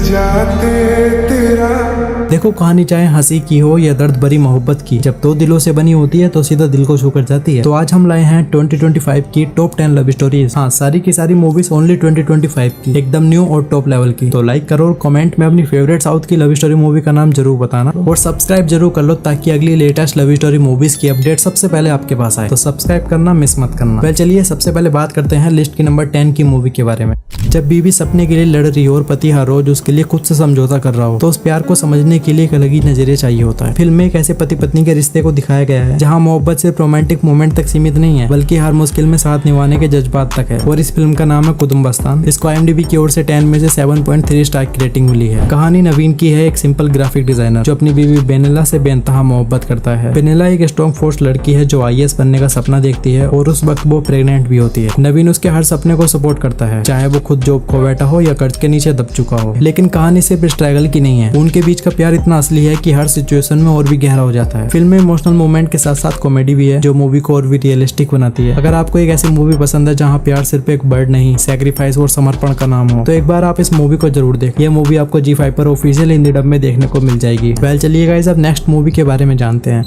जाते तेरा। देखो कहानी चाहे हंसी की हो या दर्द भरी मोहब्बत की, जब दो दिलों से बनी होती है तो सीधा दिल को छू कर जाती है। तो आज हम लाए हैं 2025 की टॉप 10 लव स्टोरीज। हाँ, सारी की सारी मूवीज ओनली 2025 की, एकदम न्यू और टॉप लेवल की। तो लाइक करो और कमेंट में अपनी फेवरेट साउथ की लव स्टोरी मूवी का नाम जरूर बताना और सब्सक्राइब जरूर कर लो ताकि अगली लेटेस्ट लव स्टोरी मूवीज की अपडेट सबसे पहले आपके पास आए। तो सब्सक्राइब करना मिस मत करना। वेल चलिए सबसे पहले बात करते हैं लिस्ट की नंबर 10 की मूवी के बारे में। जब बीवी सपने के लिए लड़ रही हो और पति हर रोज उसके लिए खुद से समझौता कर रहा हो तो उस प्यार को समझने के लिए एक अलग ही नजरिया चाहिए होता है। फिल्म में एक ऐसे पति पत्नी के रिश्ते को दिखाया गया है जहां मोहब्बत सिर्फ रोमांटिक मोमेंट तक सीमित नहीं है बल्कि हर मुश्किल में साथ निभाने के जज्बात तक है। और इस फिल्म का नाम है कुदुम्बस्तान। इसको IMDb की ओर से 10 में से 7.3 स्टार की रेटिंग मिली है। कहानी नवीन की है, एक सिंपल ग्राफिक डिजाइनर जो अपनी बीवी बेनेला से बेइंतहा मोहब्बत करता है। बेनेला एक स्ट्रॉन्ग फोर्स लड़की है जो IAS बनने का सपना देखती है और उस वक्त वो प्रेग्नेंट भी होती है। नवीन उसके हर सपने को सपोर्ट करता है, चाहे वो खुद जॉब खो बैठा हो या कर्ज के नीचे दब चुका हो। लेकिन कहानी सिर्फ स्ट्रगल की नहीं है, उनके बीच का प्यार इतना असली है कि हर सिचुएशन में और भी गहरा हो जाता है। फिल्म में इमोशनल मोमेंट के साथ साथ कॉमेडी भी है जो मूवी को और भी रियलिस्टिक बनाती है। अगर आपको एक ऐसी मूवी पसंद है जहाँ प्यार सिर्फ एक वर्ड नहीं, सैक्रिफाइस और समर्पण का नाम हो तो एक बार आप इस मूवी को जरूर देखें। ये मूवी आपको G5 पर ऑफिशियल हिंदी डब में देखने को मिल जाएगी। वेल चलिए गाइस अब नेक्स्ट मूवी के बारे में जानते हैं।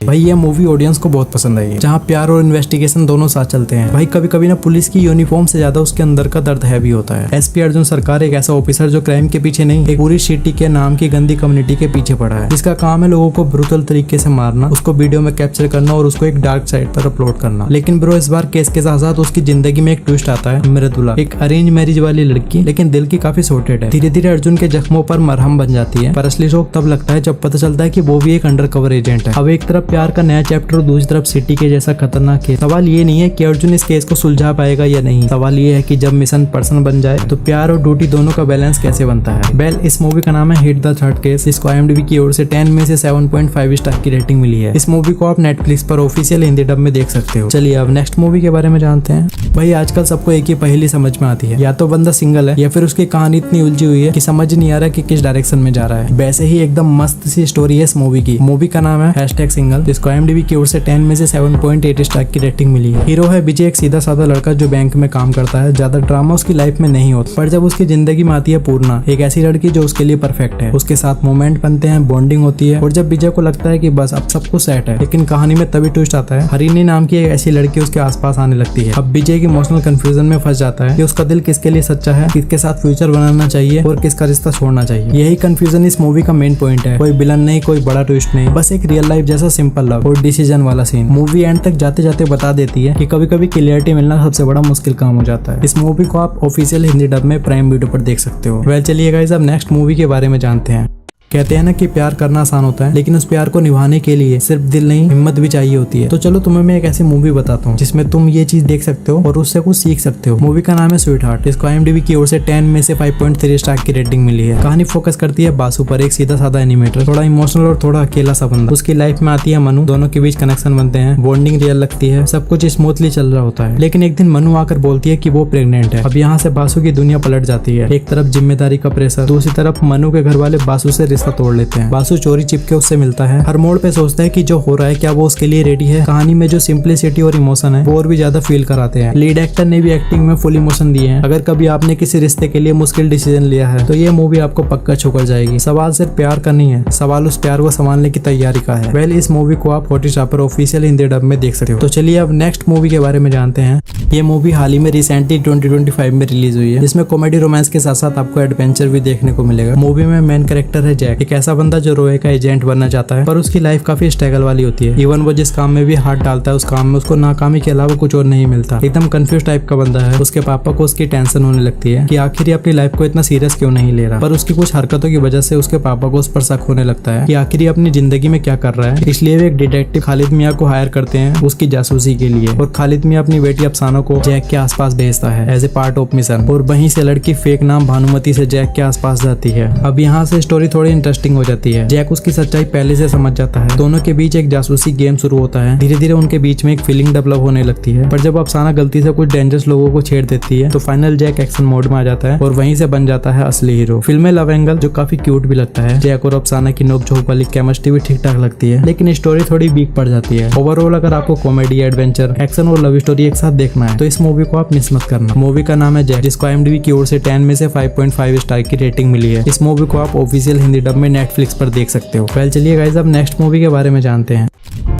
भाई ये मूवी ऑडियंस को बहुत पसंद आई है जहाँ प्यार और इन्वेस्टिगेशन दोनों साथ चलते हैं। भाई कभी कभी ना पुलिस की यूनिफॉर्म से ज्यादा उसके अंदर का दर्द हैवी होता है। SP अर्जुन सरकार एक ऐसा ऑफिसर जो क्राइम के पीछे नहीं, एक पूरी सिटी के नाम की गंदी कम्युनिटी के पीछे पड़ा है, जिसका काम है लोगों को ब्रूटल तरीके से मारना, उसको वीडियो में कैप्चर करना और उसको एक डार्क साइड पर अपलोड करना। लेकिन ब्रो इस बार केस के साथ साथ उसकी जिंदगी में एक ट्विस्ट आता है। मृदुला एक अरेंज मैरिज वाली लड़की, लेकिन दिल की काफी सॉर्टेड है। धीरे धीरे अर्जुन के जख्मों पर मरहम बन जाती है, पर असली शौक तब लगता है जब पता चलता है कि वो भी एक अंडरकवर एजेंट है। अब एक तरफ प्यार का नया चैप्टर और दूसरी तरफ सिटी के जैसा खतरनाक केस। सवाल ये नहीं है कि अर्जुन इस केस को सुलझा पाएगा या नहीं, सवाल ये है कि जब मिशन पर्सन बन जाए तो प्यार और ड्यूटी दोनों का बैलेंस कैसे बनता है। वेल इस मूवी का नाम है हिट द थर्ड केस। इसको IMDb की ओर से 10 में से 7.5 स्टार की रेटिंग मिली है। इस मूवी को आप नेटफ्लिक्स पर ऑफिशियल हिंदी डब में देख सकते हो। चलिए अब नेक्स्ट मूवी के बारे में जानते हैं। भाई आजकल सबको एक ही पहेली समझ में आती है, या तो बंदा सिंगल है या फिर उसकी कहानी इतनी उलझी हुई है कि समझ नहीं आ रहा कि किस डायरेक्शन में जा रहा है। वैसे ही एकदम मस्त सी स्टोरी है इस मूवी की। मूवी का नाम है #सिंगल। जिसको IMDb की ओर से 10 में से 7.8 स्टार की रेटिंग मिली है। हीरो है विजय, एक सीधा साधा लड़का जो बैंक में काम करता है। ज्यादा ड्रामा उसकी लाइफ में नहीं होता, पर जब उसकी जिंदगी में आती है पूर्णा, एक ऐसी लड़की जो उसके लिए परफेक्ट है। उसके साथ मोमेंट बनते हैं, बॉन्डिंग होती है और जब विजय को लगता है कि बस अब सब कुछ सेट है, लेकिन कहानी में तभी ट्विस्ट आता है। हरिणी नाम की एक ऐसी लड़की उसके आसपास आने लगती है। अब विजय की इमोशनल कंफ्यूजन में फंस जाता है कि उसका दिल किसके लिए सच्चा है, किसके साथ फ्यूचर बनाना चाहिए और किसका रिश्ता छोड़ना चाहिए। यही कंफ्यूजन इस मूवी का मेन पॉइंट है। कोई विलन नहीं, कोई बड़ा ट्विस्ट नहीं, बस एक रियल लाइफ जैसा सिंपल लव और डिसीजन वाला सीन। मूवी एंड तक जाते जाते बता देती है कि कभी कभी क्लियरिटी मिलना सबसे बड़ा मुश्किल काम हो जाता है। इस मूवी को आप ऑफिशियल हिंदी डब में प्राइम वीडियो पर देख सकते हो। वेल चलिए गाइस अब नेक्स्ट मूवी के बारे में जानते हैं। कहते हैं ना कि प्यार करना आसान होता है, लेकिन उस प्यार को निभाने के लिए सिर्फ दिल नहीं हिम्मत भी चाहिए होती है। तो चलो तुम्हें मैं एक ऐसी मूवी बताता हूँ जिसमें तुम ये चीज देख सकते हो और उससे कुछ सीख सकते हो। मूवी का नाम है स्वीट हार्ट। इसको IMDb की ओर से 10 में से 5.3 स्टार की रेटिंग मिली है। कहानी फोकस करती है बासु पर, एक सीधा साधा एनिमेटर, थोड़ा इमोशनल और थोड़ा अकेला सा बंदा। उसकी लाइफ में आती है मनु, दोनों के बीच कनेक्शन बनते हैं, बॉन्डिंग रियल लगती है, सब कुछ स्मूथली चल रहा होता है। लेकिन एक दिन मनु आकर बोलती है कि वो प्रेग्नेंट है। अब यहाँ से बासु की दुनिया पलट जाती है। एक तरफ जिम्मेदारी का प्रेशर, दूसरी तरफ मनु के घर वाले बासु से रिश्ता तोड़ लेते हैं। बासु चोरी चिपके उससे मिलता है, हर मोड़ पे सोचता है कि जो हो रहा है क्या वो उसके लिए रेडी है। कहानी में जो सिंपलिसिटी और इमोशन है वो और भी ज्यादा फील कराते हैं। लीड एक्टर ने भी एक्टिंग में फुल इमोशन दिए हैं। अगर कभी आपने किसी रिश्ते के लिए मुश्किल डिसीजन लिया है तो ये मूवी आपको पक्का छू कर जाएगी। सवाल सिर्फ प्यार का नहीं है, सवाल उस प्यार को संभालने की तैयारी का है। वेल इस मूवी को आप हॉटस्टार पर ऑफिशियल हिंदी डब में देख सकते हो। तो चलिए अब नेक्स्ट मूवी के बारे में जानते हैं। ये मूवी हाल ही में रिसेंटली 2025 में रिलीज हुई है, जिसमें कॉमेडी रोमांस के साथ साथ आपको एडवेंचर भी देखने को मिलेगा। मूवी में मेन कैरेक्टर है जैक, एक ऐसा बंदा जो रोए का एजेंट बनना चाहता है, पर उसकी लाइफ काफी स्ट्रगल वाली होती है। इवन वो जिस काम में भी हाथ डालता है उस काम में उसको नाकामी के अलावा कुछ और नहीं मिलता। एकदम कंफ्यूज टाइप का बंदा है। उसके पापा को उसकी टेंशन होने लगती है कि आखिर अपनी लाइफ को इतना सीरियस क्यों नहीं ले रहा, पर उसकी कुछ हरकतों की वजह से उसके पापा को उस पर शक होने लगता है कि आखिर अपनी जिंदगी में क्या कर रहा है। इसलिए वे एक डिटेक्टिव खालिद मियां को हायर करते हैं उसकी जासूसी के लिए, और खालिद मियां अपनी बेटी अफसाना को जैक के आसपास भेजता है as a part of mission. और वहीं से लड़की फेक नाम भानुमति से जैक के आसपास जाती है। अब यहाँ से स्टोरी थोड़ी इंटरेस्टिंग हो जाती है। जैक उसकी सच्चाई पहले से समझ जाता है। दोनों के बीच एक जासूसी गेम शुरू होता है। धीरे धीरे उनके बीच में एक फीलिंग डेवलप होने लगती है, पर जब अफसाना गलती से कुछ डेंजरस लोगों को छेड़ देती है तो फाइनल जैक एक्शन मोड में आ जाता है और वहीं से बन जाता है असली हीरो। फिल्म में लव एंगल जो काफी क्यूट भी लगता है। जैक और अफसाना की नोक-झोंक वाली केमिस्ट्री भी ठीक ठाक लगती है, लेकिन स्टोरी थोड़ी वीक पड़ जाती है। ओवरऑल अगर आपको कॉमेडी, एडवेंचर, एक्शन और लव स्टोरी एक साथ देखना है तो इस मूवी को आप मिस मत करना। मूवी का नाम है जैक, जिसको IMDb की ओर से 10 में से 5.5 स्टार की रेटिंग मिली है। इस मूवी को आप ऑफिशियल हिंदी डब में नेटफ्लिक्स पर देख सकते हो। वेल चलिए गाइस, अब नेक्स्ट मूवी के बारे में जानते हैं।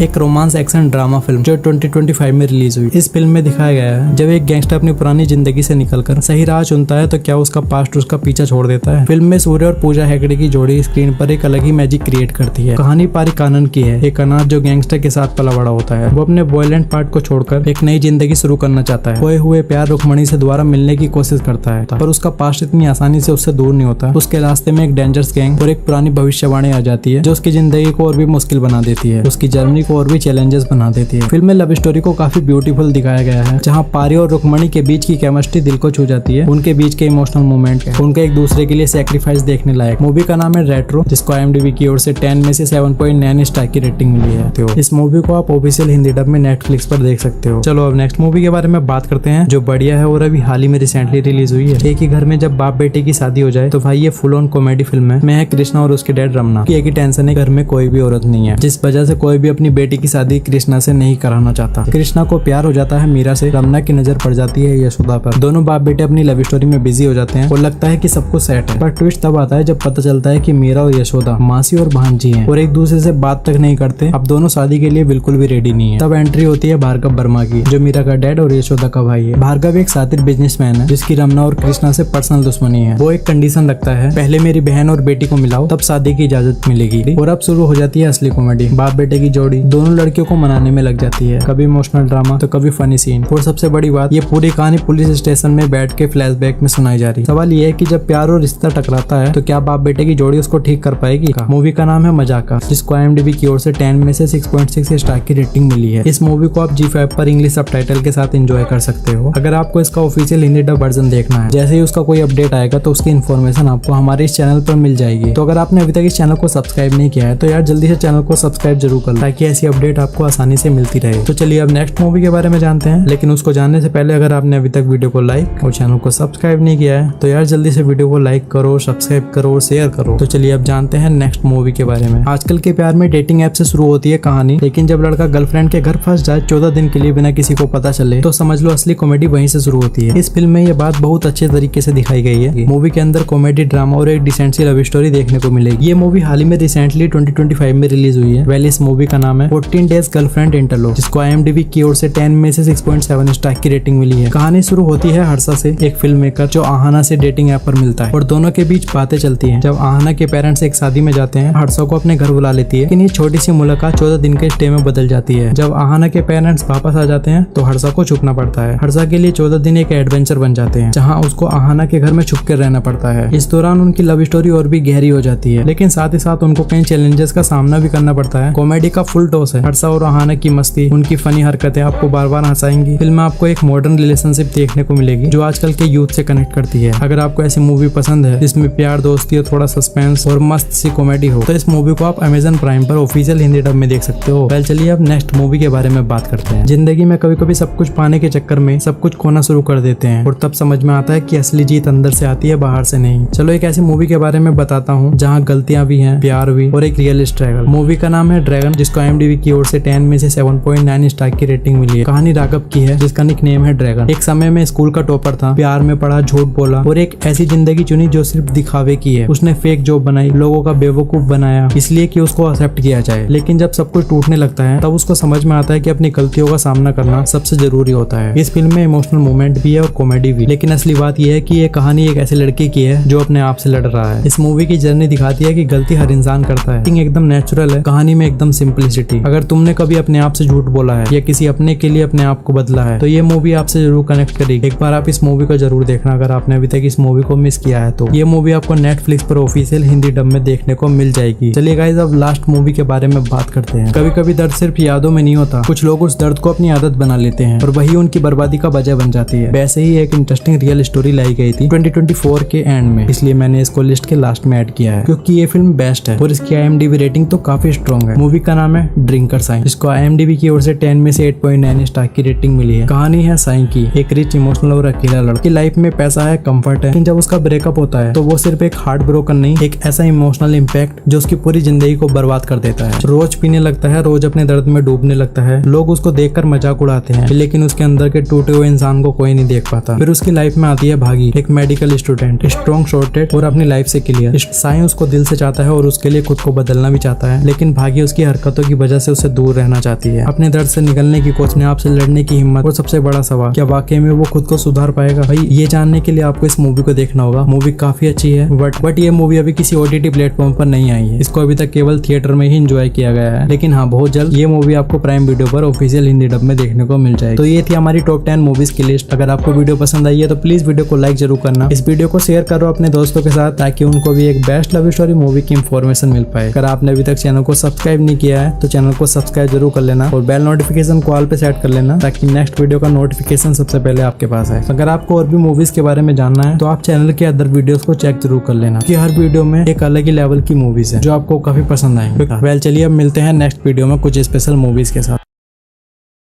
एक रोमांस एक्शन ड्रामा फिल्म जो 2025 में रिलीज हुई। इस फिल्म में दिखाया गया है जब एक गैंगस्टर अपनी पुरानी जिंदगी से निकलकर सही राह चुनता है तो क्या उसका पास्ट उसका पीछा छोड़ देता है। फिल्म में सूर्य और पूजा हेगड़े की जोड़ी स्क्रीन पर एक अलग ही मैजिक क्रिएट करती है। कहानी पारिक आनंद की है, एक अनाथ जो गैंगस्टर के साथ पला बड़ा होता है। वो अपने वॉयलेंट पार्ट को छोड़कर एक नई जिंदगी शुरू करना चाहता है। खोए हुए प्यार रुक्मणी से दोबारा मिलने की कोशिश करता है, पर उसका पास्ट इतनी आसानी से उससे दूर नहीं होता। उसके रास्ते में एक डेंजरस गैंग और एक पुरानी भविष्यवाणी आ जाती है जो उसकी जिंदगी को और भी मुश्किल बना देती है, उसकी जर्नी को और भी चैलेंजेस बना देती है। फिल्म में लव स्टोरी को काफी ब्यूटीफुल दिखाया गया है, जहां पारी और रुक्मणी के बीच की केमिस्ट्री दिल को छू जाती है। उनके बीच के इमोशनल मोमेंट है, उनके एक दूसरे के लिए सैक्रिफाइस देखने लायक। मूवी का नाम है रेट्रो, जिसको IMDb की ओर से 10 में से 7.9 स्टार की रेटिंग मिली है। तो इस मूवी को आप ऑफिशियल हिंदी डब में नेटफ्लिक्स पर देख सकते हो। चलो अब नेक्स्ट मूवी के बारे में बात करते हैं जो बढ़िया है और अभी हाल ही में रिसेंटली रिलीज हुई है। एक ही घर में जब बाप बेटे की शादी हो जाए तो भाई ये फुल ऑन कॉमेडी फिल्म है। मैं है कृष्णा और उसके डैड रमना की एक ही टेंशन है, घर में कोई भी औरत नहीं है, जिस वजह से कोई भी अपनी बेटी की शादी कृष्णा से नहीं कराना चाहता। कृष्णा को प्यार हो जाता है मीरा से, रमना की नजर पड़ जाती है यशोदा पर। दोनों बाप बेटे अपनी लव स्टोरी में बिजी हो जाते हैं और लगता है कि सब कुछ सेट है, पर ट्विस्ट तब आता है जब पता चलता है कि मीरा और यशोदा मासी और भांजी हैं और एक दूसरे से बात तक नहीं करते। अब दोनों शादी के लिए बिल्कुल भी रेडी नहीं है। तब एंट्री होती है भार्गव वर्मा की, जो मीरा का डैड और यशोदा का भाई है। भार्गव एक शातिर बिजनेसमैन है जिसकी रमना और कृष्णा से पर्सनल दुश्मनी है। वो एक कंडीशन रखता है, पहले मेरी बहन और बेटी को मिलाओ तब शादी की इजाजत मिलेगी। और अब शुरू हो जाती है असली कॉमेडी। बाप बेटे की जोड़ी दोनों लड़कियों को मनाने में लग जाती है, कभी इमोशनल ड्रामा तो कभी फनी सीन। और सबसे बड़ी बात, ये पूरी कहानी पुलिस स्टेशन में बैठ के फ्लैशबैक में सुनाई जा रही है। सवाल ये है कि जब प्यार और रिश्ता टकराता है तो क्या बाप बेटे की जोड़ी उसको ठीक कर पाएगी। मूवी का नाम है मजाका, जिसको IMDb की ओर से 10 में से 6.6 स्टार की रेटिंग मिली है। इस मूवी को आप G5 पर इंग्लिश सबटाइटल के साथ एंजॉय कर सकते हो। अगर आपको इसका ऑफिशियल हिंदी डब वर्जन देखना है, जैसे ही उसका कोई अपडेट आएगा तो उसकी इन्फॉर्मेशन आपको हमारे इस चैनल पर मिल जाएगी। तो अगर आपने अभी तक इस चैनल को सब्सक्राइब नहीं किया है तो यार जल्दी से चैनल को सब्सक्राइब जरूर कर, ताकि ऐसी अपडेट आपको आसानी से मिलती रहे। तो चलिए अब नेक्स्ट मूवी के बारे में जानते हैं, लेकिन उसको जानने से पहले अगर आपने अभी तक वीडियो को लाइक और चैनल को सब्सक्राइब नहीं किया है तो यार जल्दी से वीडियो को लाइक करो, सब्सक्राइब करो और शेयर करो। तो चलिए अब जानते हैं नेक्स्ट मूवी के बारे में। आजकल के प्यार में डेटिंग ऐप से शुरू होती है कहानी, लेकिन जब लड़का गर्लफ्रेंड के घर फंस जाए 14 दिन के लिए बिना किसी को पता चले तो समझ लो असली कॉमेडी वहीं से शुरू होती है। इस फिल्म में ये बात बहुत अच्छे तरीके से दिखाई गई है। मूवी के अंदर कॉमेडी, ड्रामा और एक डिसेंट सी लव स्टोरी देखने को मिलेगी। ये मूवी हाल ही में रिसेंटली 2025 में रिलीज हुई है। वेल इस मूवी का नाम है 14 डेज गर्लफ्रेंड इंटरलॉक, जिसको IMDb की ओर से 10 में से 6.7 स्टार की रेटिंग मिली है। कहानी शुरू होती है हर्षा से, एक फिल्म मेकर जो आहाना से डेटिंग ऐप पर मिलता है और दोनों के बीच बातें चलती हैं। जब आहाना के पेरेंट्स एक शादी में जाते हैं, हर्षा को अपने घर बुला लेती है, लेकिन ये छोटी सी मुलाकात 14 दिन के स्टे में बदल जाती है। जब आहाना के पेरेंट्स वापस आ जाते हैं तो हर्षा को छुपना पड़ता है। हर्षा के लिए 14 दिन एक एडवेंचर बन जाते हैं, जहाँ उसको आहाना के घर में छुप कर रहना पड़ता है। इस दौरान उनकी लव स्टोरी और भी गहरी हो जाती है, लेकिन साथ ही साथ उनको कई चैलेंजेस का सामना भी करना पड़ता है। कॉमेडी का फुल डोज है। हर्षा और आहाना की मस्ती, उनकी फनी हरकतें आपको बार बार हंसाएंगी। फिल्म में आपको एक मॉडर्न रिलेशनशिप देखने को मिलेगी जो आजकल के यूथ से कनेक्ट करती है। अगर आपको ऐसी मूवी पसंद है जिसमें प्यार, दोस्ती और थोड़ा सस्पेंस और मस्त सी कॉमेडी हो तो इस मूवी को आप Amazon प्राइम पर ऑफिशियल हिंदी डब में देख सकते हो। वेल चलिए अब नेक्स्ट मूवी के बारे में बात करते हैं। जिंदगी में कभी कभी सब कुछ पाने के चक्कर में सब कुछ खोना शुरू कर देते हैं और तब समझ में आता है कि असली जीत अंदर से आती है, बाहर से नहीं। चलो एक ऐसी मूवी के बारे में बताता हूँ जहाँ गलतियां भी हैं, प्यार भी और एक रियल स्ट्रगल। मूवी का नाम है ड्रैगन, जिसको IMDb की ओर से 10 में से 7.9 स्टार की रेटिंग मिली है। कहानी राघव की है जिसका निकनेम है ड्रैगन। एक समय में स्कूल का टॉपर था, प्यार में पड़ा, झूठ बोला और एक ऐसी जिंदगी चुनी जो सिर्फ दिखावे की है। उसने फेक जॉब बनाई, लोगों का बेवकूफ बनाया इसलिए कि उसको एक्सेप्ट किया जाए। लेकिन जब सब कुछ टूटने लगता है तब उसको समझ में आता है कि अपनी गलतियों का सामना करना सबसे जरूरी होता है। इस फिल्म में इमोशनल मोमेंट भी है और कॉमेडी भी, लेकिन असली बात यह है कि ये कहानी एक ऐसे लड़के की है जो अपने आप से लड़ रहा है। इस मूवी की जर्नी दिखाती है कि गलती हर इंसान करता है। एकदम नेचुरल है, कहानी में एकदम सिंपलिसिटी ऑथेंटिसिटी। अगर तुमने कभी अपने आप से झूठ बोला है या किसी अपने के लिए अपने आप को बदला है तो ये मूवी आपसे जरूर कनेक्ट करेगी। एक बार आप इस मूवी को जरूर देखना अगर आपने अभी तक इस मूवी को मिस किया है तो। ये मूवी आपको नेटफ्लिक्स पर ऑफिशियल हिंदी डब में देखने को मिल जाएगी। चलिए गाइस अब लास्ट मूवी के बारे में बात करते हैं। कभी कभी दर्द सिर्फ यादों में नहीं होता, कुछ लोग उस दर्द को अपनी आदत बना लेते हैं और वही उनकी बर्बादी का वजह बन जाती है। वैसे ही एक इंटरेस्टिंग रियल स्टोरी लाई गई थी 2024 के एंड में, इसलिए मैंने इसको लिस्ट के लास्ट में ऐड किया है क्योंकि ये फिल्म बेस्ट है और इसकी IMDb रेटिंग तो काफी स्ट्रॉन्ग है। मूवी का नाम है ड्रिंकर साइन, जिसको IMDb की ओर से 10 में से 8.9 स्टार की रेटिंग मिली है। कहानी है साइन की, एक रिच इमोशनल और अकेला लड़का की लाइफ में पैसा है, कंफर्ट है, लेकिन जब उसका ब्रेकअप होता है तो वो सिर्फ एक हार्ट ब्रोकन नहीं, एक ऐसा इमोशनल इम्पैक्ट जो उसकी पूरी जिंदगी को बर्बाद कर देता है। रोज पीने लगता है, रोज अपने दर्द में डूबने लगता है। लोग उसको देखकर मजाक उड़ाते हैं लेकिन उसके अंदर के टूटे हुए इंसान को कोई नहीं देख पाता। फिर उसकी लाइफ में आती है भागी, एक मेडिकल स्टूडेंट, स्ट्रॉन्ग सॉर्टेड और अपनी लाइफ से क्लियर। साइन उसको दिल से चाहता है और उसके लिए खुद को बदलना भी चाहता है, लेकिन भागी उसकी हरकतों की वजह से उससे दूर रहना चाहती है। अपने दर्द से निकलने की कोशिश, आपसे लड़ने की हिम्मत और सबसे बड़ा सवाल, क्या वाकई में वो खुद को सुधार पाएगा? भाई ये जानने के लिए आपको इस मूवी को देखना होगा। मूवी काफी अच्छी है बट ये मूवी अभी किसी OTT प्लेटफॉर्म पर नहीं आई है। इसको अभी तक केवल थिएटर में ही एंजॉय किया गया है, लेकिन हाँ बहुत जल्द ये मूवी आपको प्राइम वीडियो पर ऑफिशियल हिंदी डब में देखने को मिल जाएगी। तो ये थी हमारी टॉप 10 मूवीज की लिस्ट। अगर आपको वीडियो पसंद आई है तो प्लीज वीडियो को लाइक जरूर करना। इस वीडियो को शेयर करो अपने दोस्तों के साथ ताकि उनको भी एक बेस्ट लव स्टोरी मूवी की इंफॉर्मेशन मिल पाए। अगर आपने अभी तक चैनल को सब्सक्राइब नहीं किया है तो चैनल को सब्सक्राइब जरूर कर लेना और बेल नोटिफिकेशन को ऑल पे सेट कर लेना ताकि नेक्स्ट वीडियो का नोटिफिकेशन सबसे पहले आपके पास आए। अगर आपको और भी मूवीज के बारे में जानना है तो आप चैनल के अदर वीडियोस को चेक जरूर कर लेना कि हर वीडियो में एक अलग ही लेवल की मूवीज है जो आपको काफी पसंद आएंगे। वेल चलिए अब मिलते हैं नेक्स्ट वीडियो में कुछ स्पेशल मूवीज के साथ।